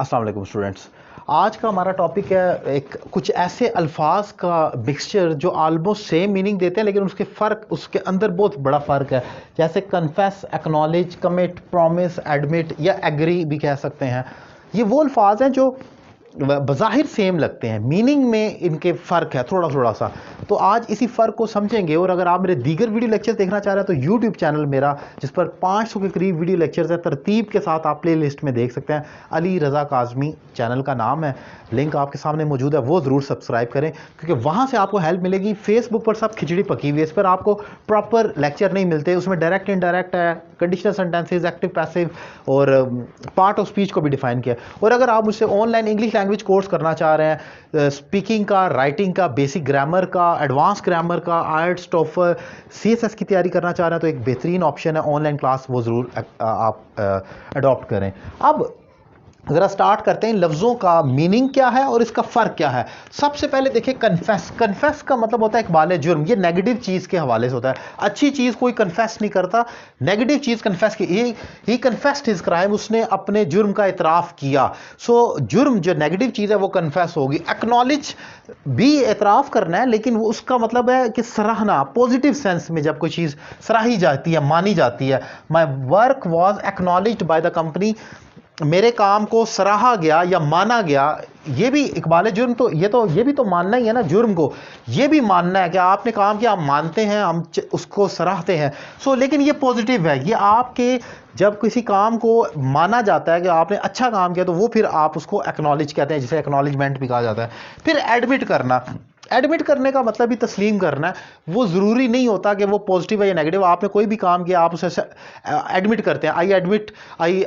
अस्सलाम वालेकुम स्टूडेंट्स। आज का हमारा टॉपिक है एक कुछ ऐसे अल्फाज का मिक्सचर जो आलमोस्ट सेम मीनिंग देते हैं लेकिन उसके अंदर बहुत बड़ा फ़र्क है। जैसे confess, acknowledge, commit, promise, admit या एग्री भी कह सकते हैं। ये वो अल्फाज हैं जो बज़ाहिर सेम लगते हैं, मीनिंग में इनके फ़र्क है थोड़ा थोड़ा सा। तो आज इसी फ़र्क को समझेंगे। और अगर आप मेरे दीगर वीडियो लेक्चर देखना चाह रहे हैं तो यूट्यूब चैनल मेरा, जिस पर 500 के करीब वीडियो लेक्चर्स हैं, तरतीब के साथ आप प्ले लिस्ट में देख सकते हैं। अली रज़ा काज़मी चैनल का नाम है, लिंक आपके सामने मौजूद है, वो ज़रूर सब्सक्राइब करें क्योंकि वहाँ से आपको हेल्प मिलेगी। फेसबुक पर सब खिचड़ी पकी हुई है, इस पर आपको प्रॉपर लेक्चर नहीं मिलते। उसमें डायरेक्ट इनडायरेक्ट है, कंडीशनल सेंटेंसेस, एक्टिव पैसिव और पार्ट ऑफ स्पीच को भी डिफाइन किया। और अगर आप मुझसे ऑनलाइन इंग्लिश लैंग्वेज कोर्स करना चाह रहे हैं, स्पीकिंग का, राइटिंग का, बेसिक ग्रामर का, एडवांस ग्रामर का, आइट्स, टोफल, सीएसएस की तैयारी करना चाह रहे हैं तो एक बेहतरीन ऑप्शन है ऑनलाइन क्लास, वो ज़रूर आप अडॉप्ट करें। अब ज़रा स्टार्ट करते हैं, लफ्ज़ों का मीनिंग क्या है और इसका फ़र्क क्या है। सबसे पहले देखिए कन्फेस। कन्फेस का मतलब होता है इकबाल जुर्म। ये नेगेटिव चीज़ के हवाले से होता है। अच्छी चीज़ कोई कन्फेस नहीं करता, नेगेटिव चीज़ कन्फेस की। ही कन्फेस्ड हिज क्राइम, उसने अपने जुर्म का इतराफ़ किया। सो जुर्म जो नेगेटिव चीज़ है वो कन्फेस होगी। एक्नॉलेज भी एतराफ़ करना है, लेकिन उसका मतलब है कि सराहना, पॉजिटिव सेंस में जब कोई चीज़ सराही जाती है, मानी जाती है। My work was acknowledged by the company, मेरे काम को सराहा गया या माना गया। ये भी इकबाल जुर्म, तो ये भी तो मानना ही है ना जुर्म को। ये भी मानना है कि आपने काम किया, हम मानते हैं, हम उसको सराहते हैं। सो लेकिन ये पॉजिटिव है। ये आपके जब किसी काम को माना जाता है कि आपने अच्छा काम किया तो वो फिर आप उसको एक्नॉलेज कहते हैं, जिसे एक्नॉलेजमेंट भी कहा जाता है। फिर एडमिट करना। एडमिट करने का मतलब भी तस्लीम करना है। वो ज़रूरी नहीं होता कि वो पॉजिटिव है या नेगेटिव। आपने कोई भी काम किया, आप उसे एडमिट करते हैं। I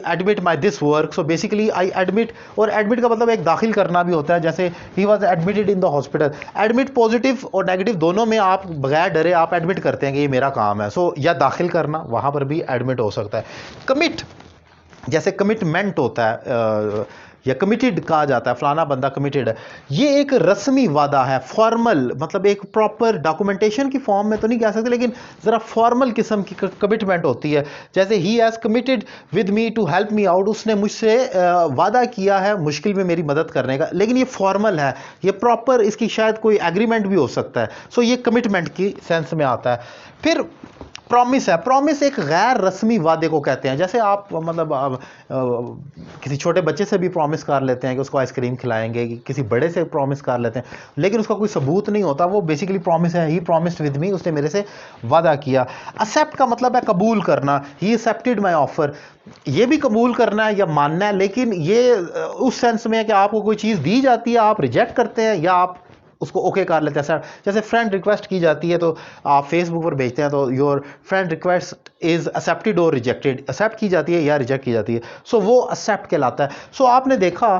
admit my this work. So basically I admit, और एडमिट का मतलब एक दाखिल करना भी होता है। जैसे he was admitted in the hospital. Admit positive और नेगेटिव दोनों में आप बगैर डरे आप एडमिट करते हैं कि ये मेरा काम है। सो या दाखिल करना, वहाँ पर भी एडमिट हो सकता है। कमिट, जैसे कमिटमेंट होता है या कमिटेड कहा जाता है, फलाना बंदा कमिटेड है। ये एक रस्मी वादा है, फॉर्मल, मतलब एक प्रॉपर डॉक्यूमेंटेशन की फॉर्म में तो नहीं कह सकते, लेकिन ज़रा फॉर्मल किस्म की कमिटमेंट होती है। जैसे ही has committed with me to help me out, उसने मुझसे वादा किया है मुश्किल में मेरी मदद करने का। लेकिन ये फॉर्मल है, ये प्रॉपर, इसकी शायद कोई एग्रीमेंट भी हो सकता है। सो ये कमिटमेंट की सेंस में आता है। फिर प्रॉमिस है। प्रॉमिस एक गैर रस्मी वादे को कहते हैं। जैसे आप मतलब किसी छोटे बच्चे से भी प्रॉमिस कर लेते हैं कि उसको आइसक्रीम खिलाएंगे, किसी बड़े से प्रॉमिस कर लेते हैं, लेकिन उसका कोई सबूत नहीं होता, वो बेसिकली प्रॉमिस है। ही प्रॉमिस्ड विद मी, उसने मेरे से वादा किया। एक्सेप्ट का मतलब है कबूल करना। He accepted my offer. ये भी कबूल करना है या मानना है, लेकिन ये उस सेंस में है कि आपको कोई चीज़ दी जाती है, आप रिजेक्ट करते हैं या आप उसको ओके कर लेते हैं। जैसे फ्रेंड रिक्वेस्ट की जाती है तो आप फेसबुक पर भेजते हैं तो your friend request is accepted और रिजेक्टेड, एक्सेप्ट की जाती है या रिजेक्ट की जाती है। सो वो एक्सेप्ट कहलाता है। सो आपने देखा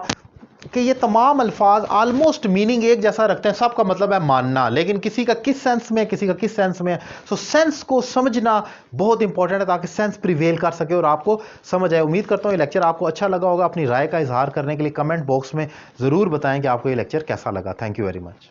कि ये तमाम अल्फाज आलमोस्ट मीनिंग एक जैसा रखते हैं, सबका मतलब है मानना, लेकिन किसी का किस सेंस में, किसी का किस सेंस में। सो सेंस को समझना बहुत इंपॉर्टेंट है ताकि सेंस प्रिवेल कर सके और आपको समझ आए। उम्मीद करता हूँ ये लेक्चर आपको अच्छा लगा होगा। अपनी राय का इजहार करने के लिए कमेंट बॉक्स में ज़रूर बताएं कि आपको ये लेक्चर कैसा लगा। Thank you very much.